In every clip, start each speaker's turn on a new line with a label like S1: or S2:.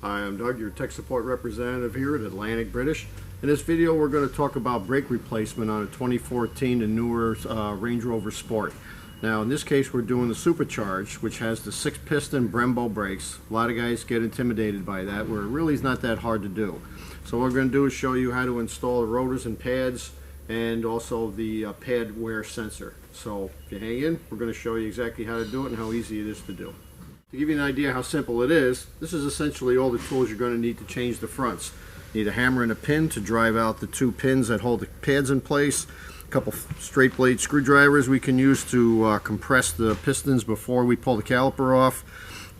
S1: Hi, I'm Doug, your tech support representative here at Atlantic British. In this video we're going to talk about brake replacement on a 2014 and newer Range Rover Sport. Now in this case we're doing the Supercharged, which has the 6-piston Brembo brakes. A lot of guys get intimidated by that, where it really is not that hard to do. So what we're going to do is show you how to install the rotors and pads, and also the pad wear sensor. So if you hang in, we're going to show you exactly how to do it and how easy it is to do. To give you an idea how simple it is, this is essentially all the tools you're going to need to change the fronts. You need a hammer and a pin to drive out the 2 pins that hold the pads in place. A couple straight blade screwdrivers we can use to compress the pistons before we pull the caliper off.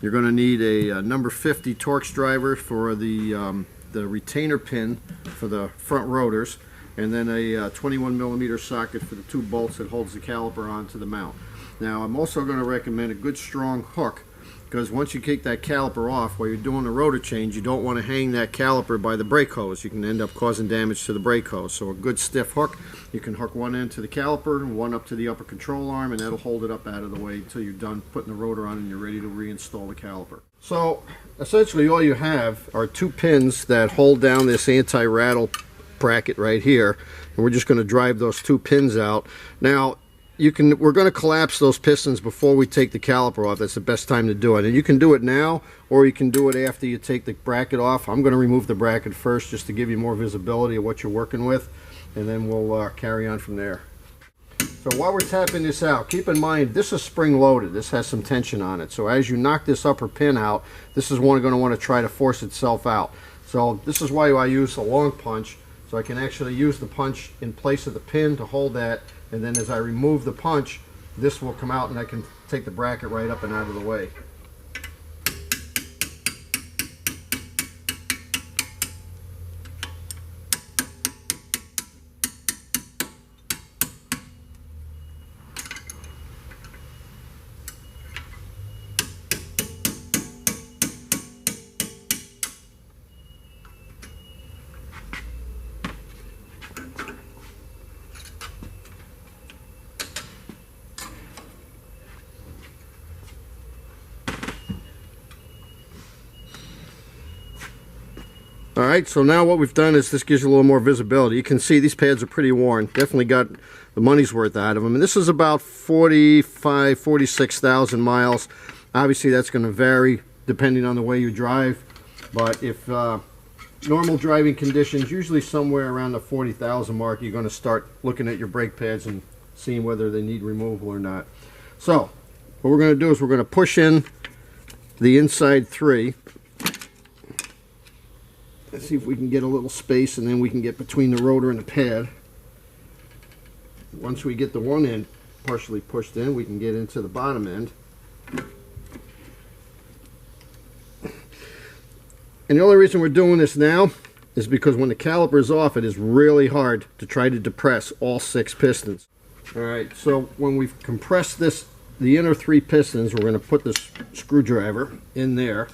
S1: You're going to need a number 50 Torx driver for the retainer pin for the front rotors, and then a 21mm socket for the 2 bolts that holds the caliper onto the mount. Now I'm also going to recommend a good strong hook, because once you kick that caliper off while you're doing the rotor change, you don't want to hang that caliper by the brake hose. You can end up causing damage to the brake hose. So a good stiff hook, you can hook one end to the caliper and one up to the upper control arm, and that'll hold it up out of the way until you're done putting the rotor on and you're ready to reinstall the caliper. So essentially all you have are 2 pins that hold down this anti-rattle bracket right here, and we're just going to drive those 2 pins out. Now we're going to collapse those pistons before we take the caliper off. That's the best time to do it. And you can do it now, or you can do it after you take the bracket off. I'm going to remove the bracket first just to give you more visibility of what you're working with, and then we'll carry on from there. So while we're tapping this out, keep in mind this is spring loaded. This has some tension on it. So as you knock this upper pin out, this is going to want to try to force itself out. So this is why I use a long punch, so I can actually use the punch in place of the pin to hold that. And then as I remove the punch, this will come out and I can take the bracket right up and out of the way. Alright, so now what we've done is this gives you a little more visibility. You can see these pads are pretty worn. Definitely got the money's worth out of them. And this is about 46,000 miles. Obviously that's going to vary depending on the way you drive. But if normal driving conditions, usually somewhere around the 40,000 mark, you're going to start looking at your brake pads and seeing whether they need removal or not. So what we're going to do is we're going to push in the inside 3. Let's see if we can get a little space, and then we can get between the rotor and the pad. Once we get the one end partially pushed in, we can get into the bottom end. And the only reason we're doing this now is because when the caliper is off, it is really hard to try to depress all 6 pistons. Alright, so when we've compressed the inner 3 pistons, we're going to put this screwdriver in there.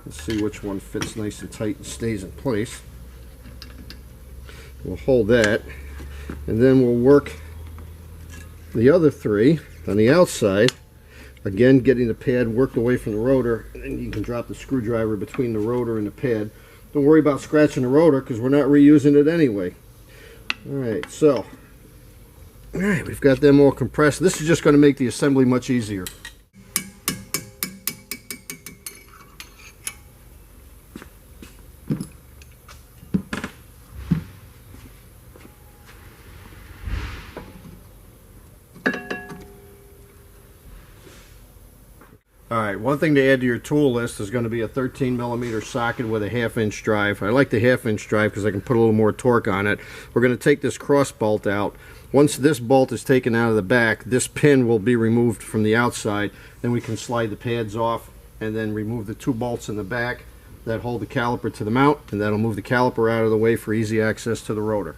S1: Let's see which one fits nice and tight and stays in place. We'll hold that, and then we'll work the other 3 on the outside. Again, getting the pad worked away from the rotor, and then you can drop the screwdriver between the rotor and the pad. Don't worry about scratching the rotor because we're not reusing it anyway. Alright, so we've got them all compressed. This is just going to make the assembly much easier. Alright, one thing to add to your tool list is going to be a 13mm socket with a 1/2-inch drive. I like the 1/2-inch drive because I can put a little more torque on it. We're going to take this cross bolt out. Once this bolt is taken out of the back, this pin will be removed from the outside. Then we can slide the pads off and then remove the 2 bolts in the back that hold the caliper to the mount, and that'll move the caliper out of the way for easy access to the rotor.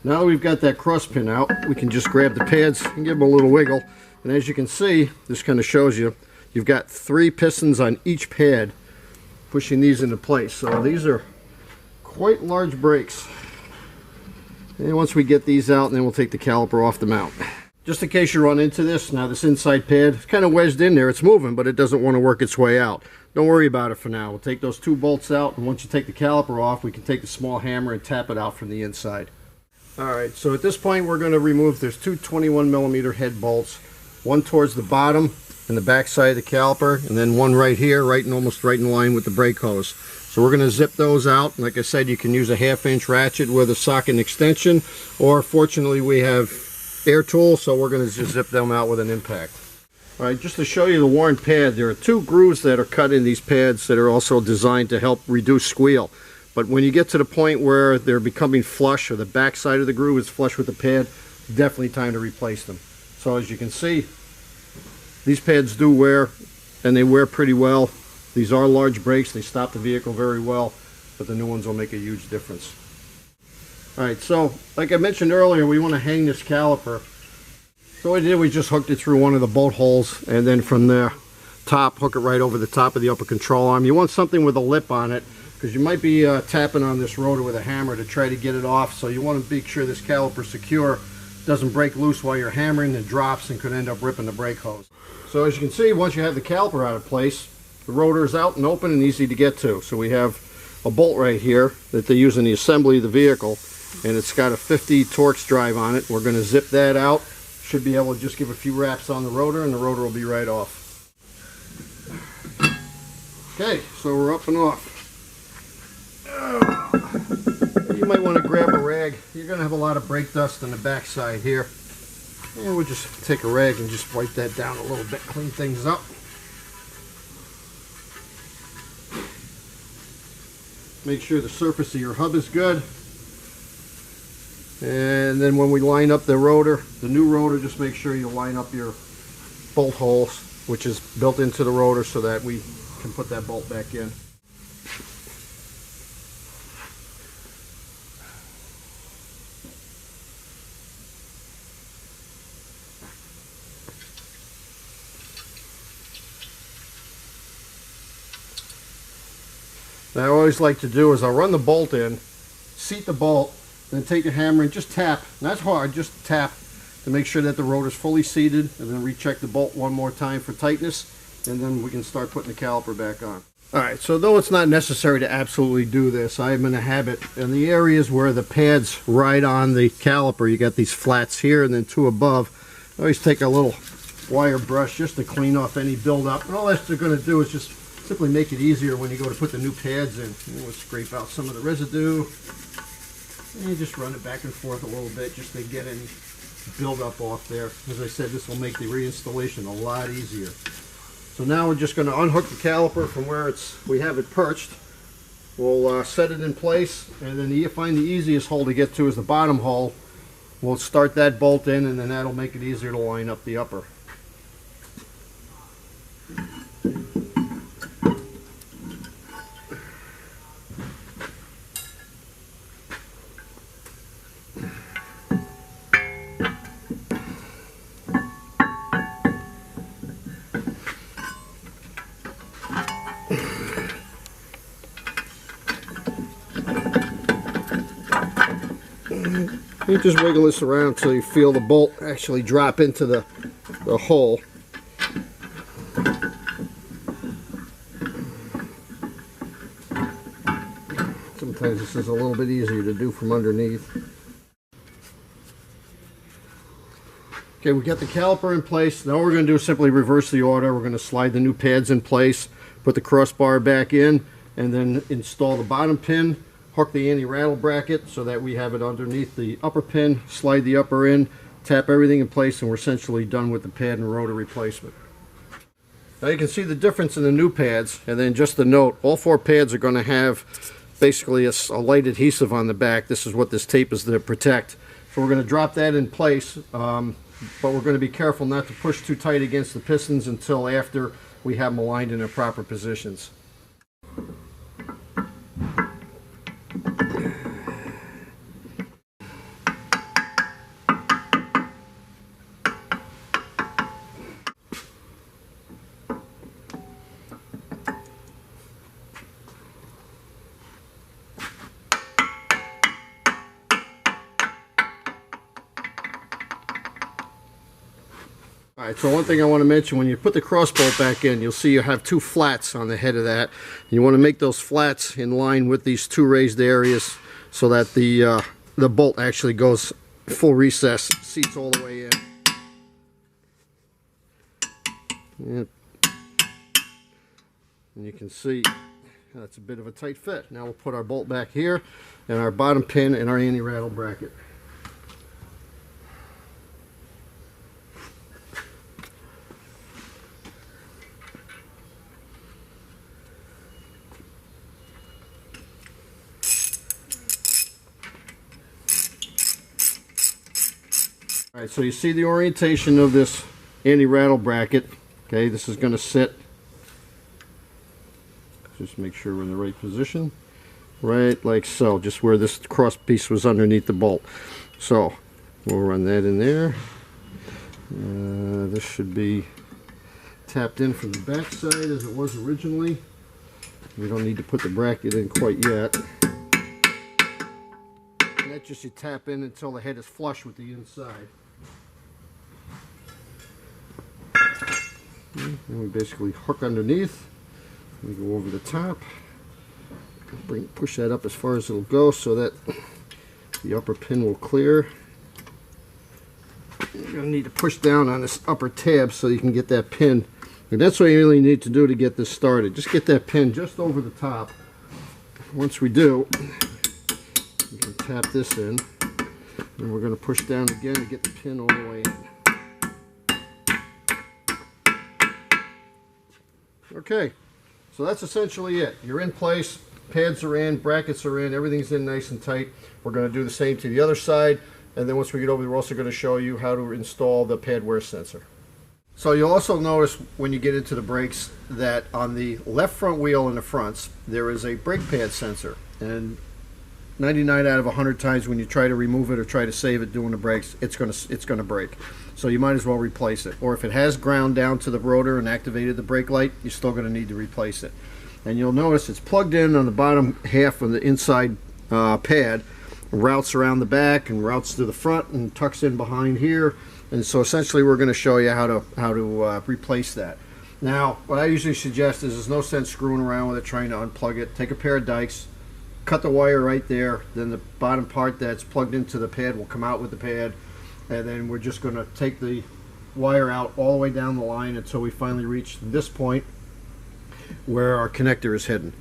S1: Now that we've got that cross pin out, we can just grab the pads and give them a little wiggle. And as you can see, this kind of shows you, you've got 3 pistons on each pad pushing these into place. So these are quite large brakes. And once we get these out, then we'll take the caliper off the mount. Just in case you run into this, now this inside pad is kind of wedged in there. It's moving, but it doesn't want to work its way out. Don't worry about it for now. We'll take those 2 bolts out, and once you take the caliper off, we can take the small hammer and tap it out from the inside. Alright, so at this point we're going to remove, there's 2 21mm head bolts. One towards the bottom and the back side of the caliper, and then one right here, almost right in line with the brake hose. So we're going to zip those out. Like I said, you can use a 1/2-inch ratchet with a socket extension, or fortunately we have air tools, so we're going to just zip them out with an impact. Alright, just to show you the worn pad, there are 2 grooves that are cut in these pads that are also designed to help reduce squeal. But when you get to the point where they're becoming flush, or the back side of the groove is flush with the pad, definitely time to replace them. So as you can see, these pads do wear, and they wear pretty well. These are large brakes, they stop the vehicle very well, but the new ones will make a huge difference. Alright, so like I mentioned earlier, we want to hang this caliper. So what we did, we just hooked it through one of the bolt holes, and then from the top, hook it right over the top of the upper control arm. You want something with a lip on it, because you might be tapping on this rotor with a hammer to try to get it off, so you want to make sure this caliper is secure, doesn't break loose while you're hammering, and drops and could end up ripping the brake hose. So as you can see, once you have the caliper out of place, the rotor is out and open and easy to get to. So we have a bolt right here that they use in the assembly of the vehicle, and it's got a 50 Torx drive on it. We're going to zip that out. Should be able to just give a few wraps on the rotor, and the rotor will be right off. Okay, so we're up and off. You might want to grab a rag. You're going to have a lot of brake dust on the back side here. And we'll just take a rag and just wipe that down a little bit, clean things up. Make sure the surface of your hub is good. And then when we line up the rotor, the new rotor, just make sure you line up your bolt holes, which is built into the rotor, so that we can put that bolt back in. Now, I always like to do is I'll run the bolt in, seat the bolt, then take the hammer and just tap. And that's hard, just tap to make sure that the rotor is fully seated, and then recheck the bolt one more time for tightness, and then we can start putting the caliper back on. Alright, so though it's not necessary to absolutely do this, I'm in a habit in the areas where the pads ride on the caliper. You got these flats here and then 2 above. I always take a little wire brush just to clean off any buildup, and all that's going to do is just simply make it easier when you go to put the new pads in. We'll scrape out some of the residue, and you just run it back and forth a little bit just to get any buildup off there. As I said, this will make the reinstallation a lot easier. So now we're just going to unhook the caliper from where we have it perched. We'll set it in place, and then you find the easiest hole to get to is the bottom hole. We'll start that bolt in, and then that'll make it easier to line up the upper. You just wiggle this around until you feel the bolt actually drop into the hole. Sometimes this is a little bit easier to do from underneath. Okay, we got the caliper in place. Now what we're going to do is simply reverse the order. We're going to slide the new pads in place, put the crossbar back in, and then install the bottom pin. Hook the anti-rattle bracket so that we have it underneath the upper pin, slide the upper in, tap everything in place, and we're essentially done with the pad and rotor replacement. Now you can see the difference in the new pads, and then just a note, all 4 pads are going to have basically a light adhesive on the back. This is what this tape is to protect. So we're going to drop that in place, but we're going to be careful not to push too tight against the pistons until after we have them aligned in their proper positions. Alright, so one thing I want to mention, when you put the cross bolt back in, you'll see you have two flats on the head of that. You want to make those flats in line with these two raised areas so that the bolt actually goes full recess, seats all the way in. And you can see that's a bit of a tight fit. Now we'll put our bolt back here and our bottom pin in our anti-rattle bracket. Alright, so you see the orientation of this anti-rattle bracket. Okay, this is going to sit, just make sure we're in the right position, right like so, just where this cross piece was underneath the bolt. So we'll run that in there. This should be tapped in from the back side as it was originally. We don't need to put the bracket in quite yet. And that just you tap in until the head is flush with the inside. And we basically hook underneath. We go over the top, push that up as far as it'll go so that the upper pin will clear. You're going to need to push down on this upper tab so you can get that pin. And that's what you really need to do to get this started. Just get that pin just over the top. Once we do, you can tap this in, and we're going to push down again to get the pin all the way in. Okay, so that's essentially it. You're in place, pads are in, brackets are in, everything's in nice and tight. We're going to do the same to the other side, and then once we get over, we're also going to show you how to install the pad wear sensor. So you'll also notice when you get into the brakes that on the left front wheel in the fronts, there is a brake pad sensor. And 99 out of 100 times when you try to remove it or try to save it doing the brakes, it's going to break. So you might as well replace it. Or if it has ground down to the rotor and activated the brake light, you're still going to need to replace it. And you'll notice it's plugged in on the bottom half of the inside pad, routes around the back and routes to the front and tucks in behind here. And so essentially we're going to show you how to replace that. Now what I usually suggest is there's no sense screwing around with it, trying to unplug it. Take a pair of dikes, cut the wire right there, then the bottom part that's plugged into the pad will come out with the pad, and then we're just going to take the wire out all the way down the line until we finally reach this point where our connector is hidden.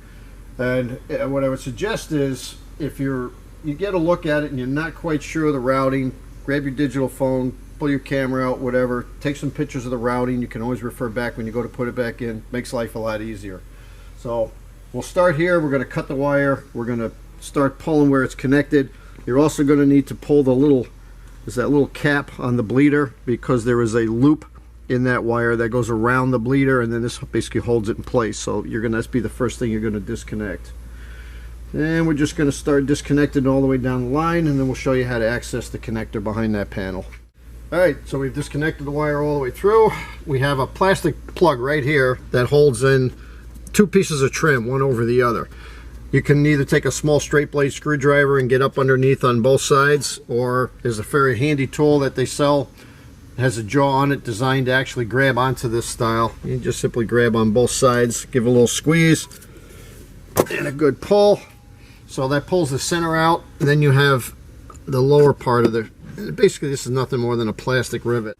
S1: And what I would suggest is, if you get a look at it and you're not quite sure of the routing, grab your digital phone, pull your camera out, whatever, take some pictures of the routing. You can always refer back when you go to put it back in. Makes life a lot easier. So we'll start here. We're going to cut the wire. We're going to start pulling where it's connected. You're also going to need to pull the little, there's that little cap on the bleeder, because there is a loop in that wire that goes around the bleeder, and then this basically holds it in place. So you're going to, that's be the first thing you're going to disconnect. And we're just going to start disconnecting all the way down the line, and then we'll show you how to access the connector behind that panel. Alright, so we've disconnected the wire all the way through. We have a plastic plug right here that holds in two pieces of trim, one over the other. You can either take a small straight blade screwdriver and get up underneath on both sides, or there's a very handy tool that they sell. It has a jaw on it designed to actually grab onto this style. You just simply grab on both sides, give a little squeeze, and a good pull. So that pulls the center out, and then you have the lower part of the, basically this is nothing more than a plastic rivet.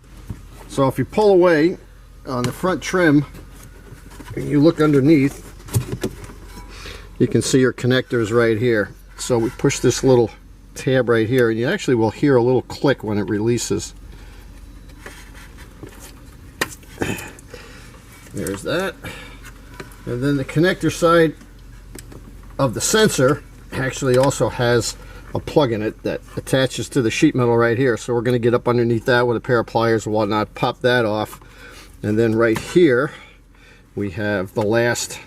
S1: So if you pull away on the front trim and you look underneath, you can see your connectors right here. So we push this little tab right here, and you actually will hear a little click when it releases. There's that. And then the connector side of the sensor actually also has a plug in it that attaches to the sheet metal right here. So we're going to get up underneath that with a pair of pliers and whatnot, pop that off, and then right here we have the last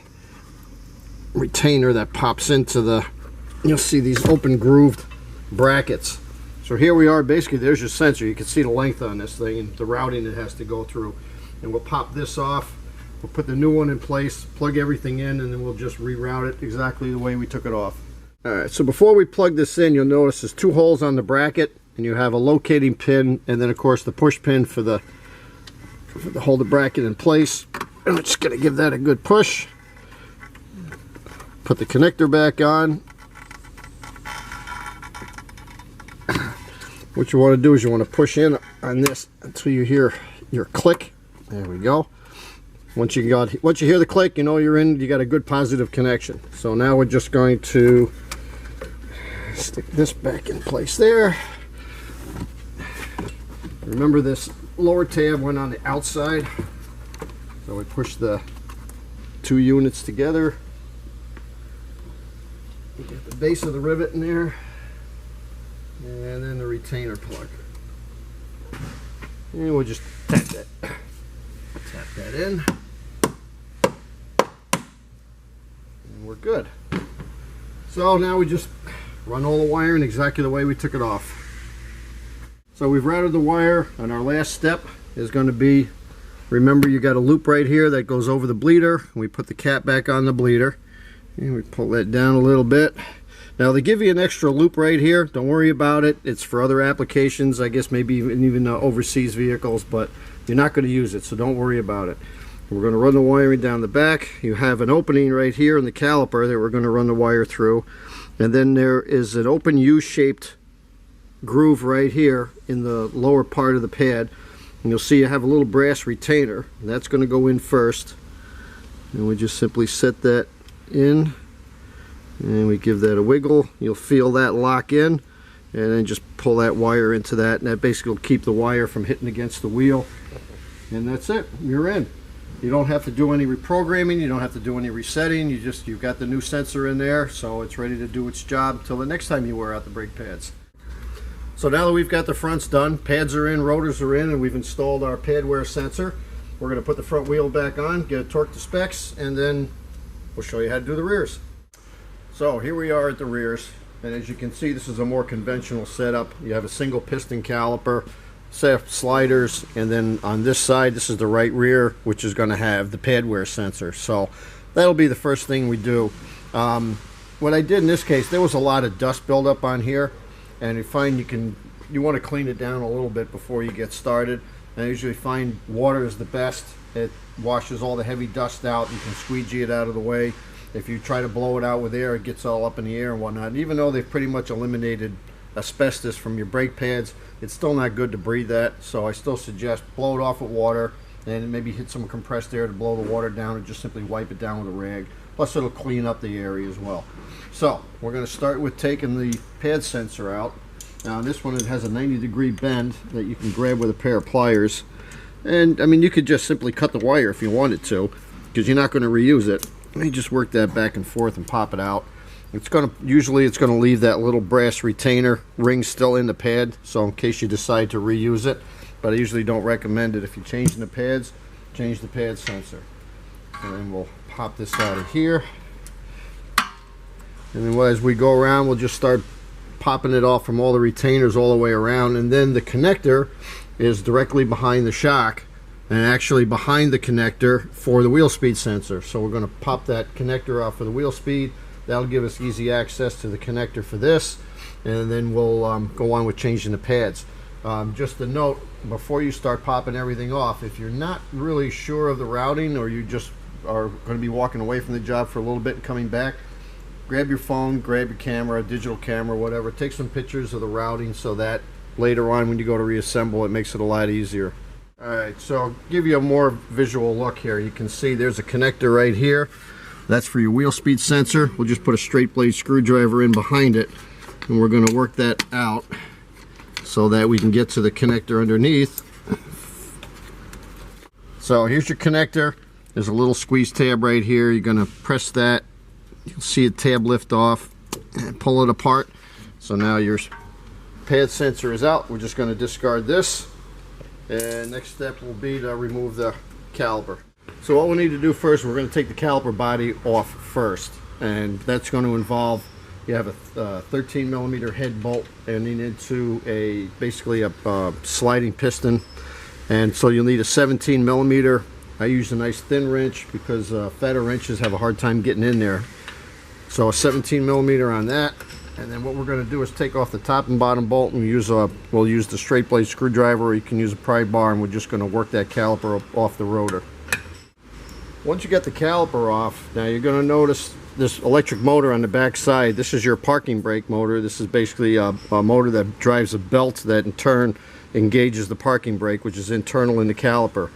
S1: retainer that pops into the, you'll see these open grooved brackets. So here we are, basically there's your sensor. You can see the length on this thing and the routing it has to go through. And we'll pop this off, we'll put the new one in place, plug everything in, and then we'll just reroute it exactly the way we took it off. Alright, so before we plug this in, you'll notice there's two holes on the bracket, and you have a locating pin, and then of course the push pin for the to hold the bracket in place. And we're just going to give that a good push. Put the connector back on. What you want to do is you want to push in on this until you hear your click. There we go. Once you hear the click, you know you're in. You got a good positive connection. So now we're just going to stick this back in place there. Remember, this lower tab went on the outside, so we push the two units together. You get the base of the rivet in there, and then the retainer plug. And we'll just tap that in, and we're good. So now we just run all the wire in exactly the way we took it off. So we've routed the wire, and our last step is going to be, remember, you got a loop right here that goes over the bleeder, and we put the cap back on the bleeder, and we pull that down a little bit. Now they give you an extra loop right here. Don't worry about it. It's for other applications, I guess maybe even overseas vehicles, but you're not going to use it, so don't worry about it. We're going to run the wiring down the back. You have an opening right here in the caliper that we're going to run the wire through, and then there is an open U-shaped groove right here in the lower part of the pad, and you'll see you have a little brass retainer, and that's going to go in first, and we just simply set that in, and we give that a wiggle. You'll feel that lock in, and then just pull that wire into that, and that basically will keep the wire from hitting against the wheel, and that's it. You're in. You don't have to do any reprogramming, you don't have to do any resetting. You've got the new sensor in there, so it's ready to do its job till the next time you wear out the brake pads. So now that we've got the fronts done, pads are in, rotors are in, and we've installed our pad wear sensor, we're going to put the front wheel back on, get it torqued to specs, and then we'll show you how to do the rears. So here we are at the rears, and as you can see, this is a more conventional setup. You have a single piston caliper, set of sliders, and then on this side, this is the right rear, which is going to have the pad wear sensor. So that'll be the first thing we do. What I did in this case, there was a lot of dust buildup on here, and you find you want to clean it down a little bit before you get started. And I usually find water is the best. It washes all the heavy dust out. You can squeegee it out of the way. If you try to blow it out with air, it gets all up in the air and whatnot. And even though they've pretty much eliminated asbestos from your brake pads, it's still not good to breathe that. So I still suggest blow it off with water, and maybe hit some compressed air to blow the water down, or just simply wipe it down with a rag. Plus it'll clean up the area as well. So we're going to start with taking the pad sensor out. Now this one, it has a 90-degree bend that you can grab with a pair of pliers. And I mean, you could just simply cut the wire if you wanted to, because you're not going to reuse it. Let me just work that back and forth and pop it out. Usually it's going to leave that little brass retainer ring still in the pad, so in case you decide to reuse it. But I usually don't recommend it. If you're changing the pads, change the pad sensor. And then we'll pop this out of here. And then as we go around, we'll just start popping it off from all the retainers all the way around. And then the connector is directly behind the shock, and actually behind the connector for the wheel speed sensor. So we're going to pop that connector off for the wheel speed. That'll give us easy access to the connector for this, and then we'll go on with changing the pads. Just a note, before you start popping everything off, if you're not really sure of the routing, or you just are going to be walking away from the job for a little bit and coming back, grab your phone, grab your camera, digital camera, whatever, take some pictures of the routing, so that later on when you go to reassemble, it makes it a lot easier. Alright, so I'll give you a more visual look here. You can see there's a connector right here. That's for your wheel speed sensor. We'll just put a straight blade screwdriver in behind it, and we're going to work that out so that we can get to the connector underneath. So here's your connector. There's a little squeeze tab right here. You're going to press that. You'll see a tab lift off and pull it apart. So now your pad sensor is out. We're just going to discard this. And next step will be to remove the caliper. So what we need to do first, we're going to take the caliper body off first, and that's going to involve, you have a 13 millimeter head bolt ending into basically a sliding piston, and so you'll need a 17 millimeter. I use a nice thin wrench because fatter wrenches have a hard time getting in there. So a 17 millimeter on that, And then what we're going to do is take off the top and bottom bolt, and we'll use the straight blade screwdriver, or you can use a pry bar, and we're just going to work that caliper off the rotor. Once you get the caliper off, now you're going to notice this electric motor on the back side. This is your parking brake motor. This is basically a motor that drives a belt that in turn engages the parking brake, which is internal in the caliper.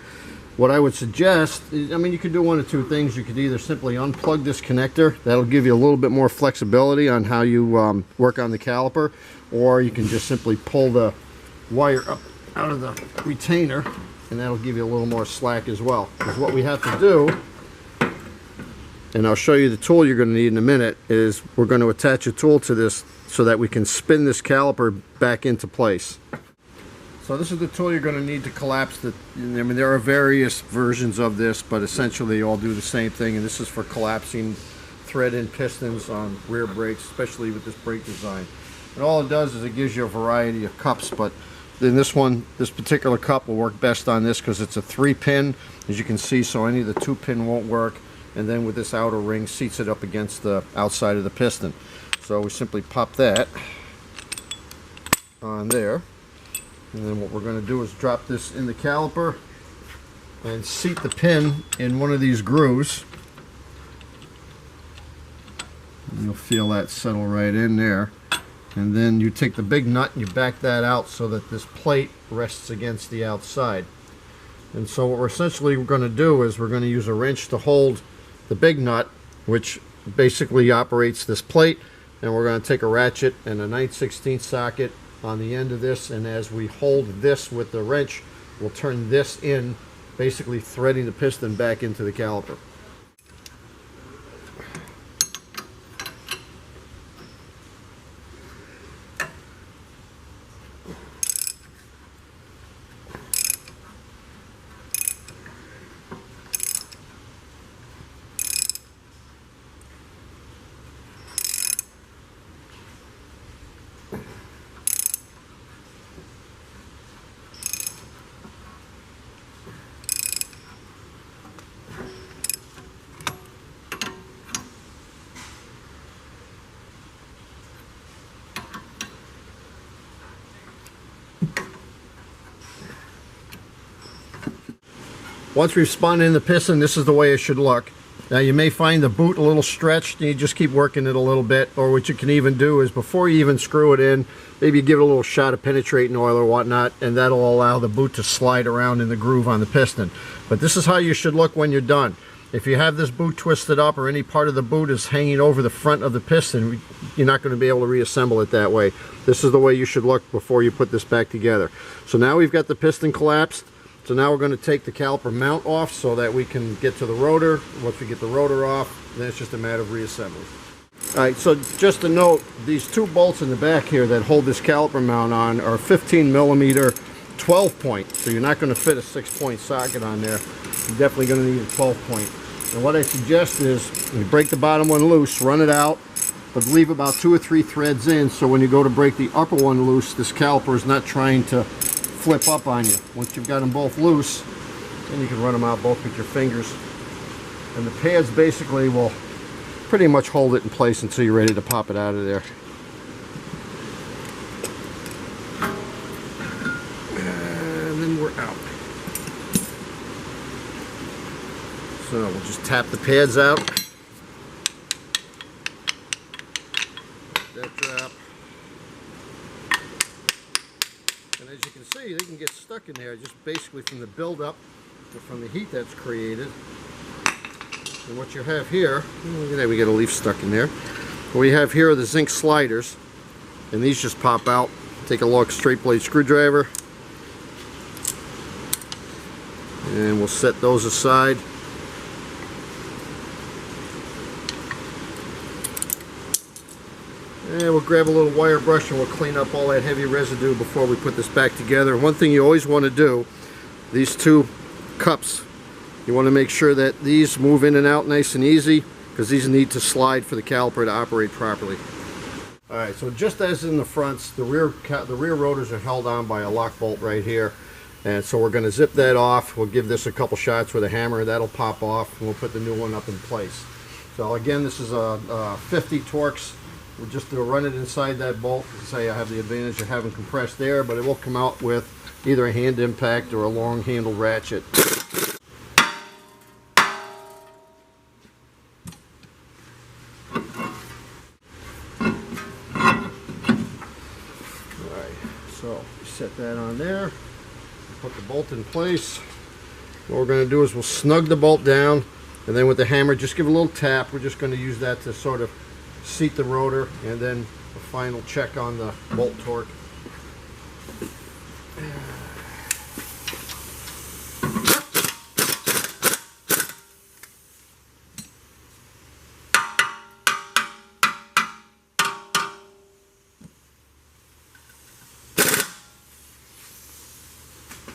S1: What I would suggest is, you could do one of two things. You could either simply unplug this connector. That'll give you a little bit more flexibility on how you work on the caliper, or you can just simply pull the wire up out of the retainer, and that'll give you a little more slack as well. Because what we have to do, and I'll show you the tool you're going to need in a minute, is we're going to attach a tool to this so that we can spin this caliper back into place. So this is the tool you're going to need to collapse the, there are various versions of this, but essentially they all do the same thing, and this is for collapsing thread-in pistons on rear brakes, especially with this brake design. And all it does is it gives you a variety of cups, but then this particular cup will work best on this because it's a 3-pin, as you can see, so any of the 2-pin won't work, and then with this outer ring seats it up against the outside of the piston. So we simply pop that on there. And then what we're going to do is drop this in the caliper and seat the pin in one of these grooves. And you'll feel that settle right in there. And then you take the big nut and you back that out so that this plate rests against the outside. And so what we're essentially going to do is we're going to use a wrench to hold the big nut, which basically operates this plate. And we're going to take a ratchet and a 9/16 socket on the end of this, and as we hold this with the wrench, we'll turn this in, basically threading the piston back into the caliper. Once we've spun in the piston, this is the way it should look. Now you may find the boot a little stretched, and you just keep working it a little bit, or what you can even do is before you even screw it in, maybe give it a little shot of penetrating oil or whatnot, and that'll allow the boot to slide around in the groove on the piston. But this is how you should look when you're done. If you have this boot twisted up or any part of the boot is hanging over the front of the piston, you're not going to be able to reassemble it that way. This is the way you should look before you put this back together. So now we've got the piston collapsed. So now we're going to take the caliper mount off so that we can get to the rotor. Once we get the rotor off, then it's just a matter of reassembly. Alright, so just to note, these two bolts in the back here that hold this caliper mount on are 15mm 12 point. So you're not going to fit a 6-point socket on there. You're definitely going to need a 12 point. And what I suggest is you break the bottom one loose, run it out, but leave about 2 or 3 threads in so when you go to break the upper one loose, this caliper is not trying to flip up on you. Once you've got them both loose, then you can run them out both with your fingers. And the pads basically will pretty much hold it in place until you're ready to pop it out of there. And then we're out. So we'll just tap the pads out. That drop. And as you can see, they can get stuck in there just basically from the buildup or from the heat that's created. And what you have here, look at that, we get a leaf stuck in there. What we have here are the zinc sliders, and these just pop out. Take a long straight blade screwdriver, and we'll set those aside. And we'll grab a little wire brush and we'll clean up all that heavy residue before we put this back together. One thing you always want to do, these two cups, you want to make sure that these move in and out nice and easy, because these need to slide for the caliper to operate properly. Alright, so just as in the fronts, the rear rotors are held on by a lock bolt right here. And so we're going to zip that off. We'll give this a couple shots with a hammer. That'll pop off, and we'll put the new one up in place. So again, this is a 50 Torx We'll just run it inside that bolt. Say I have the advantage of having compressed air, but it will come out with either a hand impact or a long handle ratchet. So set that on there, put the bolt in place. What we're going to do is we'll snug the bolt down, and then with the hammer just give a little tap. We're just going to use that to sort of seat the rotor, and then a final check on the bolt torque.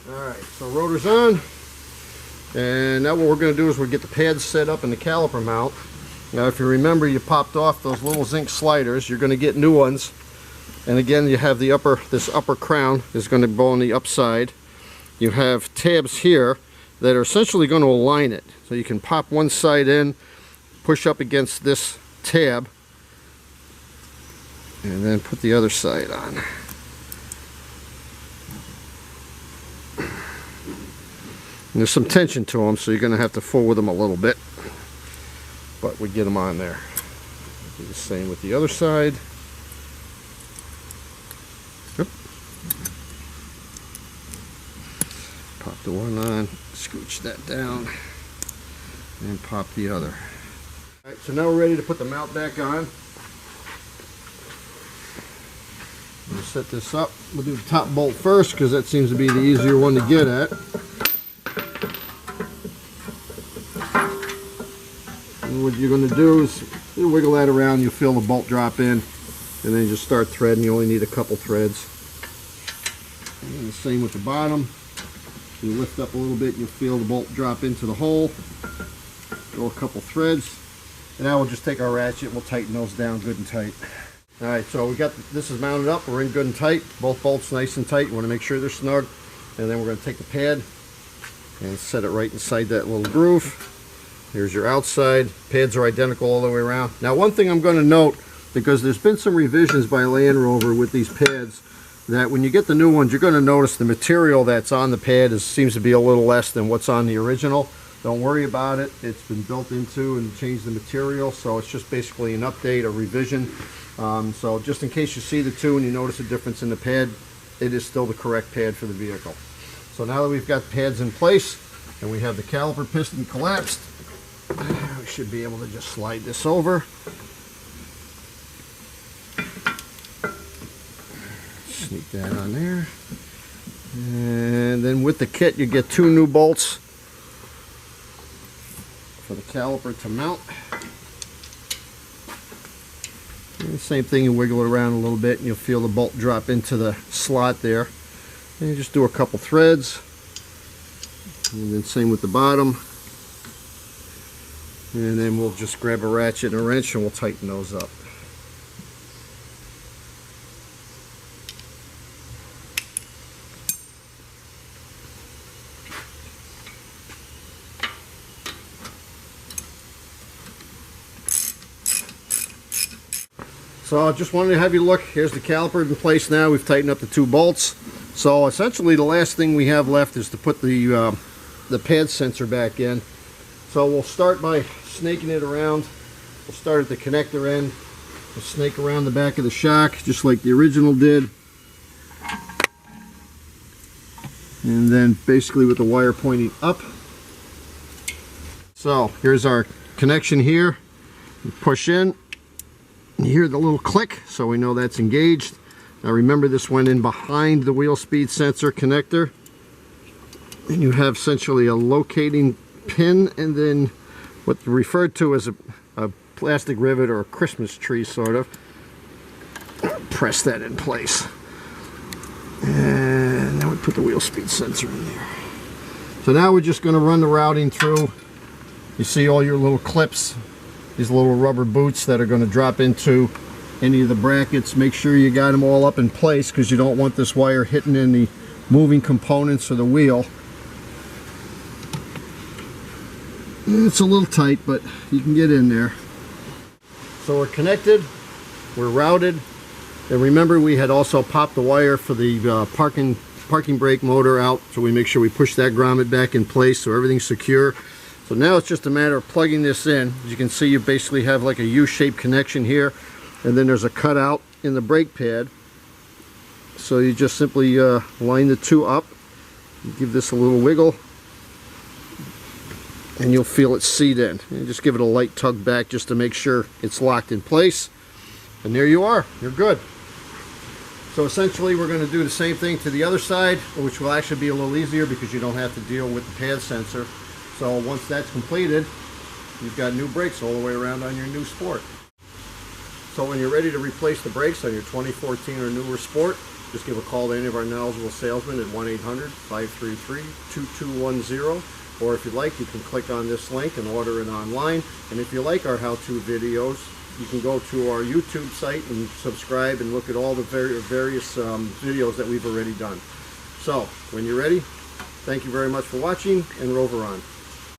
S1: Alright, so rotor's on, and now what we're going to do is we'll get the pads set up in the caliper mount. Now if you remember, you popped off those little zinc sliders. You're going to get new ones, and again you have this upper crown is going to go on the upside. You have tabs here that are essentially going to align it, so you can pop one side in, push up against this tab, and then put the other side on. And there's some tension to them, so you're going to have to fool with them a little bit, but we get them on there. Do the same with the other side. Yep. Pop the one on, scooch that down, and pop the other. Alright, so now we're ready to put the mount back on. We'll set this up. We'll do the top bolt first because that seems to be the easier one to get at. What you're going to do is you wiggle that around, you feel the bolt drop in, and then you just start threading. You only need a couple threads. And the same with the bottom. You lift up a little bit, you'll feel the bolt drop into the hole. Go a couple threads, and now we'll just take our ratchet and we'll tighten those down good and tight. Alright, so we got this is mounted up, we're in good and tight, both bolts nice and tight. You want to make sure they're snug, and then we're going to take the pad and set it right inside that little groove. Here's your outside. Pads are identical all the way around. Now one thing I'm going to note, because there's been some revisions by Land Rover with these pads, that when you get the new ones, you're going to notice the material that's on the pad seems to be a little less than what's on the original. Don't worry about it. It's been built into and changed the material, so it's just basically an update, a revision. So just in case you see the two and you notice a difference in the pad, it is still the correct pad for the vehicle. So now that we've got pads in place and we have the caliper piston collapsed, we should be able to just slide this over. Sneak that on there. And then with the kit you get two new bolts for the caliper to mount. And the same thing, you wiggle it around a little bit and you'll feel the bolt drop into the slot there. And you just do a couple threads. And then same with the bottom. And then we'll just grab a ratchet and a wrench and we'll tighten those up. So I just wanted to have you look. Here's the caliper in place now. We've tightened up the two bolts. So essentially the last thing we have left is to put the pad sensor back in. So we'll start by snaking it around. We'll start at the connector end. We'll snake around the back of the shock just like the original did. And then basically with the wire pointing up. So here's our connection here. You push in. You hear the little click, so we know that's engaged. Now remember, this went in behind the wheel speed sensor connector. And you have essentially a locating pin and then what's referred to as a plastic rivet or a Christmas tree sort of. Press that in place. And then we put the wheel speed sensor in there. So now we're just going to run the routing through. You see all your little clips, these little rubber boots that are going to drop into any of the brackets. Make sure you got them all up in place because you don't want this wire hitting in the moving components of the wheel. It's a little tight, but you can get in there. So we're connected. we're routed. And remember, we had also popped the wire for the parking brake motor out, so we make sure we push that grommet back in place so everything's secure. So now it's just a matter of plugging this in. As you can see, you basically have like a U-shaped connection here, and then there's a cutout in the brake pad. So you just simply line the two up, give this a little wiggle, and you'll feel it seat in. And just give it a light tug back just to make sure it's locked in place. And there you are, you're good. So essentially we're going to do the same thing to the other side, which will actually be a little easier because you don't have to deal with the pad sensor. So once that's completed, you've got new brakes all the way around on your new Sport. So when you're ready to replace the brakes on your 2014 or newer Sport, just give a call to any of our knowledgeable salesmen at 1-800-533-2210. Or if you'd like, you can click on this link and order it online. And if you like our how-to videos, you can go to our YouTube site and subscribe and look at all the various videos that we've already done. So, when you're ready, thank you very much for watching, and Rover on.